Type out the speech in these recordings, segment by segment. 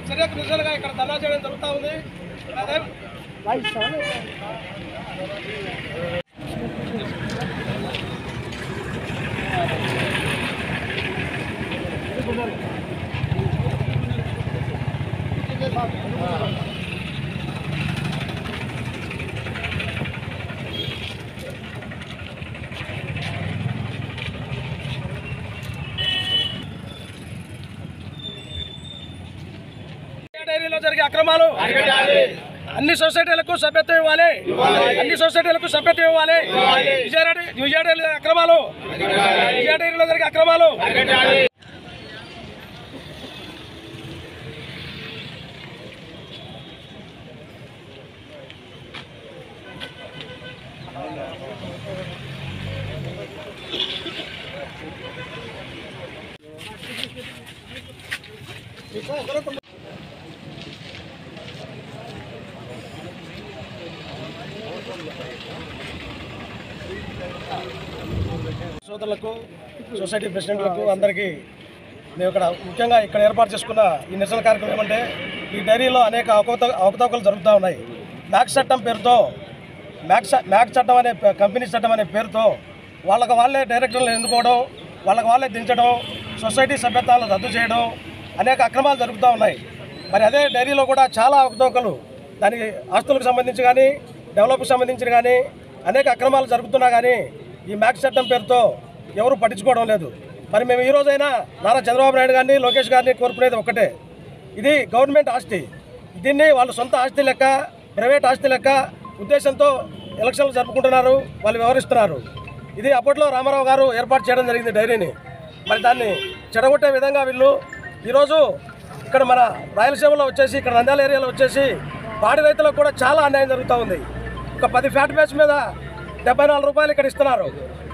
చర్యకు నిజంగా ఇక్కడ ధర్నా చేయడం జరుగుతూ ఉంది. డైరీలో జరిగే అక్రమాలు అన్ని సొసైటీలకు సభ్యత్వం ఇవ్వాలి. అన్ని సొసైటీలకు సభ్యత్వం ఇవ్వాలి. విజయ డైరీ అక్రమాలు, విజయ డైరీలో జరిగే అక్రమాలు సోదరులకు, సొసైటీ ప్రెసిడెంట్లకు అందరికీ మేము ముఖ్యంగా ఇక్కడ ఏర్పాటు చేసుకున్న ఈ నిరసన కార్యక్రమం ఏమంటే, ఈ డైరీలో అనేక అవకతవకలు జరుగుతూ ఉన్నాయి. మ్యాక్స్ చట్టం పేరుతో మ్యాక్స్ చట్టం అనే కంపెనీ చట్టం అనే పేరుతో వాళ్ళే డైరెక్టర్లు ఎన్నుకోవడం, వాళ్ళే దించడం, సొసైటీ సభ్యత్వాలను రద్దు చేయడం, అనేక అక్రమాలు జరుగుతూ ఉన్నాయి. మరి అదే డైరీలో కూడా చాలా అవకతవకలు, దానికి ఆస్తులకు సంబంధించి కానీ డెవలప్కి సంబంధించి కానీ అనేక అక్రమాలు జరుగుతున్నా కానీ ఈ మ్యాక్స్ చట్టం పేరుతో ఎవరు పట్టించుకోవడం లేదు. మరి మేము ఈ రోజైనా నారా చంద్రబాబు నాయుడు గారిని, లోకేష్ గారిని కోరుకునేది ఒక్కటే, ఇది గవర్నమెంట్ ఆస్తి, దీన్ని వాళ్ళు సొంత ఆస్తి లెక్క, ప్రైవేట్ ఆస్తి లెక్క ఉద్దేశంతో ఎలక్షన్లు జరుపుకుంటున్నారు, వాళ్ళు వ్యవహరిస్తున్నారు. ఇది అప్పట్లో రామారావు గారు ఏర్పాటు చేయడం జరిగింది డైరీని. మరి దాన్ని చెడగొట్టే విధంగా వీళ్ళు ఈరోజు ఇక్కడ మన రాయలసీమలో వచ్చేసి, ఇక్కడ నంద్యాల ఏరియాలో వచ్చేసి పాడి రైతులకు కూడా చాలా అన్యాయం జరుగుతూ ఉంది. ఒక 10 ఫ్యాట్ బ్యాచ్ మీద 74 రూపాయలు ఇక్కడ ఇస్తున్నారు.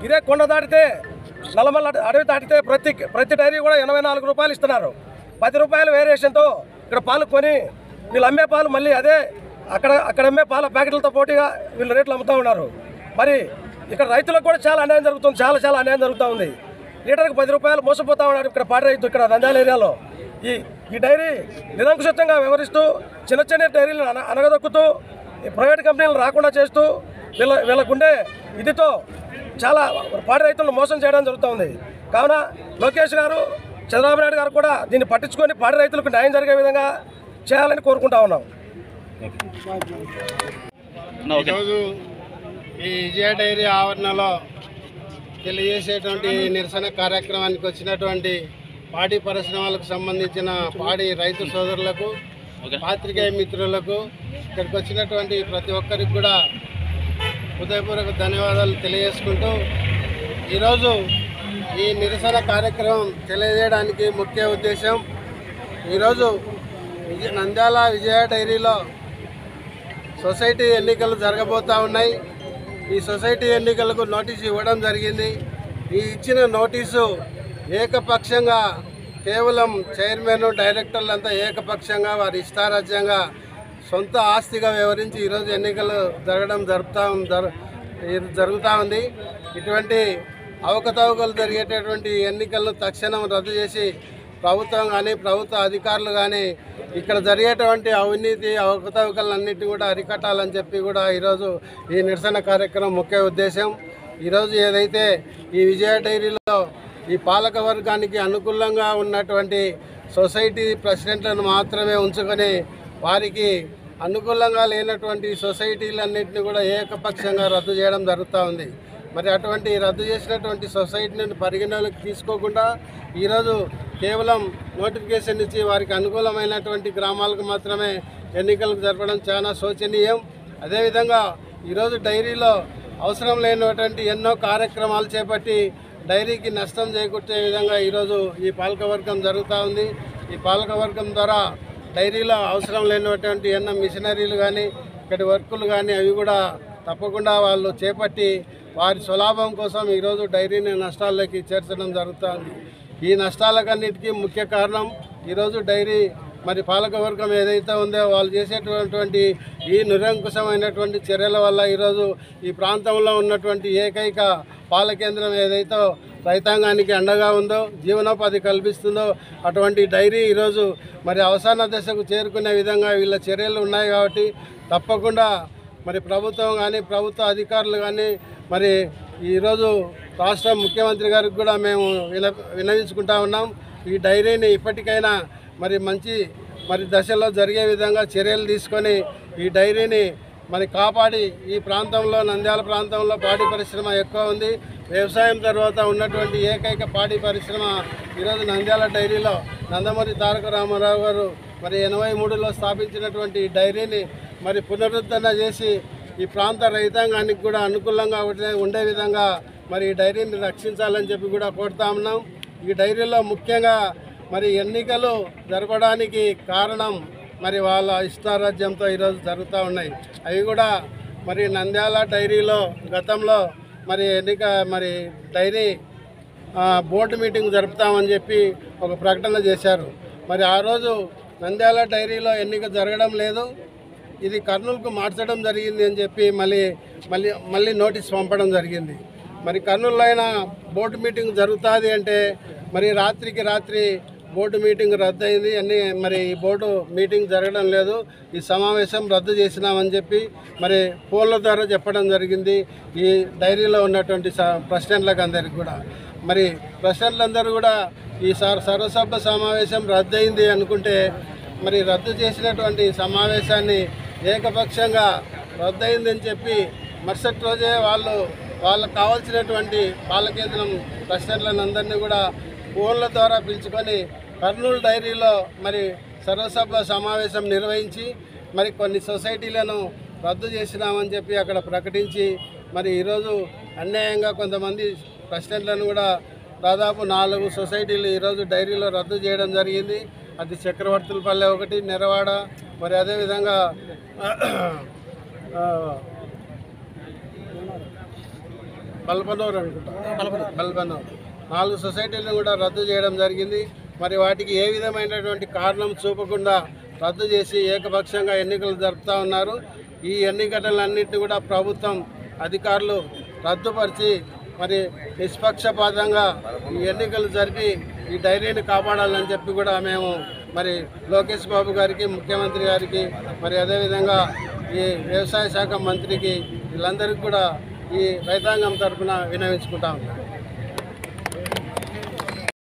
ఇదే కొండ దాటితే, నల్లమల్ల అడవి దాటితే ప్రతి డైరీ కూడా 84 రూపాయలు ఇస్తున్నారు. 10 రూపాయల వేరియేషన్తో ఇక్కడ పాలు కొని వీళ్ళు అమ్మే పాలు మళ్ళీ అదే అక్కడ అమ్మే పాల ప్యాకెట్లతో పోటీగా వీళ్ళు రేట్లు అమ్ముతూ ఉన్నారు. మరి ఇక్కడ రైతులకు కూడా చాలా అన్యాయం జరుగుతుంది, చాలా అన్యాయం జరుగుతూ ఉంది. లీటర్కి 10 రూపాయలు మోసపోతూ ఉన్నారు ఇక్కడ పాడి రైతు, ఇక్కడ నంద్యాల ఏరియాలో. ఈ డైరీ నిరంకుశంగా వ్యవహరిస్తూ చిన్న డైరీలను అనగదొక్కుతూ ప్రైవేట్ కంపెనీలు రాకుండా చేస్తూ వీళ్ళకుండే ఇదితో చాలా పాడి రైతులను మోసం చేయడం జరుగుతుంది. కావున లోకేష్ గారు, చంద్రబాబు నాయుడు గారు కూడా దీన్ని పట్టించుకొని పాడి రైతులకు న్యాయం జరిగే విధంగా చేయాలని కోరుకుంటా ఉన్నాం. ఈరోజు ఈ విజయ డైరీ ఆవరణలో తెలియజేసేటువంటి నిరసన కార్యక్రమానికి వచ్చినటువంటి పాడి పరిశ్రమలకు సంబంధించిన పాడి రైతు సోదరులకు, పాత్రికేయ మిత్రులకు, ఇక్కడికి వచ్చినటువంటి ప్రతి ఒక్కరికి కూడా హృదయపూర్వక ధన్యవాదాలు తెలియజేసుకుంటూ, ఈరోజు ఈ నిరసన కార్యక్రమం తెలియజేయడానికి ముఖ్య ఉద్దేశం, ఈరోజు నంద్యాల విజయ డైరీలో సొసైటీ ఎన్నికలు జరగబోతూ ఉన్నాయి. ఈ సొసైటీ ఎన్నికలకు నోటీసు ఇవ్వడం జరిగింది. ఈ ఇచ్చిన నోటీసు ఏకపక్షంగా కేవలం చైర్మన్, డైరెక్టర్లంతా ఏకపక్షంగా వారి ఇష్టారాజ్యంగా సొంత ఆస్తిగా వ్యవహరించి ఈరోజు ఎన్నికలు జరుగుతూ ఉంది. ఇటువంటి అవకతవకలు జరిగేటటువంటి ఎన్నికలను తక్షణం రద్దు చేసి ప్రభుత్వం కానీ ప్రభుత్వ అధికారులు కానీ ఇక్కడ జరిగేటువంటి అవినీతి అవకతవకలన్నింటినీ కూడా అరికట్టాలని చెప్పి కూడా ఈరోజు ఈ నిరసన కార్యక్రమం ముఖ్య ఉద్దేశం. ఈరోజు ఏదైతే ఈ విజయ డైరీలో ఈ పాలక వర్గానికి అనుకూలంగా ఉన్నటువంటి సొసైటీ ప్రెసిడెంట్లను మాత్రమే ఉంచుకొని వారికి అనుకూలంగా లేనటువంటి సొసైటీలన్నింటినీ కూడా ఏకపక్షంగా రద్దు చేయడం జరుగుతూ ఉంది. మరి అటువంటి రద్దు చేసినటువంటి సొసైటీని పరిగణలోకి తీసుకోకుండా ఈరోజు కేవలం నోటిఫికేషన్ ఇచ్చి వారికి అనుకూలమైనటువంటి గ్రామాలకు మాత్రమే ఎన్నికలకు జరపడం చాలా శోచనీయం. అదేవిధంగా ఈరోజు డైరీలో అవసరం లేనటువంటి ఎన్నో కార్యక్రమాలు చేపట్టి డైరీకి నష్టం చేకూర్చే విధంగా ఈరోజు ఈ పాలకవర్గం జరుగుతూ ఉంది. ఈ పాలకవర్గం ద్వారా డైరీలో అవసరం లేనటువంటి ఎన్నో మిషనరీలు కానీ ఇక్కడి వర్కులు కానీ అవి కూడా తప్పకుండా వాళ్ళు చేపట్టి వారి స్వలాభం కోసం ఈరోజు డైరీని నష్టాల్లోకి చేర్చడం జరుగుతుంది. ఈ నష్టాలకన్నిటికీ ముఖ్య కారణం ఈరోజు డైరీ మరి పాలకవర్గం ఏదైతే ఉందో వాళ్ళు చేసేటటువంటి ఈ నిరంకుశమైనటువంటి చర్యల వల్ల ఈరోజు ఈ ప్రాంతంలో ఉన్నటువంటి ఏకైక పాల కేంద్రం ఏదైతే రైతాంగానికి అండగా ఉందో, జీవనోపాధి కల్పిస్తుందో అటువంటి డైరీ ఈరోజు మరి అవసాన దశకు చేరుకునే విధంగా వీళ్ళ చర్యలు ఉన్నాయి. కాబట్టి తప్పకుండా మరి ప్రభుత్వం కానీ ప్రభుత్వ అధికారులు కానీ మరి ఈరోజు రాష్ట్ర ముఖ్యమంత్రి గారికి కూడా మేము విన్నవించుకుంటా ఉన్నాం. ఈ డైరీని ఇప్పటికైనా మరి మంచి దశలో జరిగే విధంగా చర్యలు తీసుకొని ఈ డైరీని మరి కాపాడి, ఈ ప్రాంతంలో నంద్యాల ప్రాంతంలో పాడి పరిశ్రమ ఎక్కువ ఉంది. వ్యవసాయం తర్వాత ఉన్నటువంటి ఏకైక పాడి పరిశ్రమ ఈరోజు నంద్యాల డైరీలో నందమూరి తారక రామారావు గారు మరి 83లో స్థాపించినటువంటి ఈ డైరీని మరి పునరుద్ధరణ చేసి ఈ ప్రాంత రైతాంగానికి కూడా అనుకూలంగా ఉండే విధంగా మరి ఈ డైరీని రక్షించాలని చెప్పి కూడా కోరుతా ఉన్నాం. ఈ డైరీలో ముఖ్యంగా మరి ఎన్నికలు జరపడానికి కారణం మరి వాళ్ళ ఇష్టారాజ్యంతో ఈరోజు జరుగుతూ ఉన్నాయి. అవి కూడా మరి నంద్యాల డైరీలో గతంలో మరి డైరీ బోర్డు మీటింగ్ జరుపుతామని చెప్పి ఒక ప్రకటన చేశారు. మరి ఆ రోజు నంద్యాల డైరీలో ఎన్నిక జరగడం లేదు, ఇది కర్నూలుకు మార్చడం జరిగింది అని చెప్పి మళ్ళీ నోటీస్ పంపడం జరిగింది. మరి కర్నూలులో అయినా బోర్డు మీటింగ్ జరుగుతుంది అంటే మరి రాత్రికి రాత్రి బోర్డు మీటింగ్ రద్దు అయింది. మరి ఈ బోర్డు మీటింగ్ జరగడం లేదు, ఈ సమావేశం రద్దు చేసినామని చెప్పి మరి ఫోన్ల ద్వారా చెప్పడం జరిగింది ఈ డైరీలో ఉన్నటువంటి ప్రెసిడెంట్లకు అందరికీ కూడా. మరి ప్రెసిడెంట్లందరూ కూడా ఈ సర్వసభ్య సమావేశం రద్దు అయింది అనుకుంటే మరి రద్దు చేసినటువంటి సమావేశాన్ని ఏకపక్షంగా రద్దు అయిందని చెప్పి మరుసటి రోజే వాళ్ళకు కావాల్సినటువంటి పాలకేంద్రం ప్రెసిడెంట్లను అందరినీ కూడా ఫోన్ల ద్వారా పిలుచుకొని కర్నూలు డైరీలో మరి సర్వసభ సమావేశం నిర్వహించి మరి కొన్ని సొసైటీలను రద్దు చేసినామని చెప్పి అక్కడ ప్రకటించి మరి ఈరోజు అన్యాయంగా కొంతమంది ప్రెసిడెంట్లను కూడా దాదాపు 4 సొసైటీలు ఈరోజు డైరీలో రద్దు చేయడం జరిగింది. అది చక్రవర్తులపల్లె ఒకటి, నెరవాడ, మరి అదేవిధంగా బల్బనూరు అనుకుంటా, బల్బనూరు 4 సొసైటీలను కూడా రద్దు చేయడం జరిగింది. మరి వాటికి ఏ విధమైనటువంటి కారణం చూపకుండా రద్దు చేసి ఏకపక్షంగా ఎన్నికలు జరుపుతూ ఉన్నారు. ఈ ఎన్నికలన్నింటినీ కూడా ప్రభుత్వం అధికారులు రద్దుపరిచి మరి నిష్పక్షపాతంగా ఈ ఎన్నికలు జరిపి ఈ డైరీని కాపాడాలని చెప్పి కూడా మేము మరి లోకేష్ బాబు గారికి, ముఖ్యమంత్రి గారికి, మరి అదేవిధంగా ఈ వ్యవసాయ శాఖ మంత్రికి, వీళ్ళందరికీ కూడా ఈ రైతాంగం తరఫున విన్నవించుకుంటా ఉన్నాం.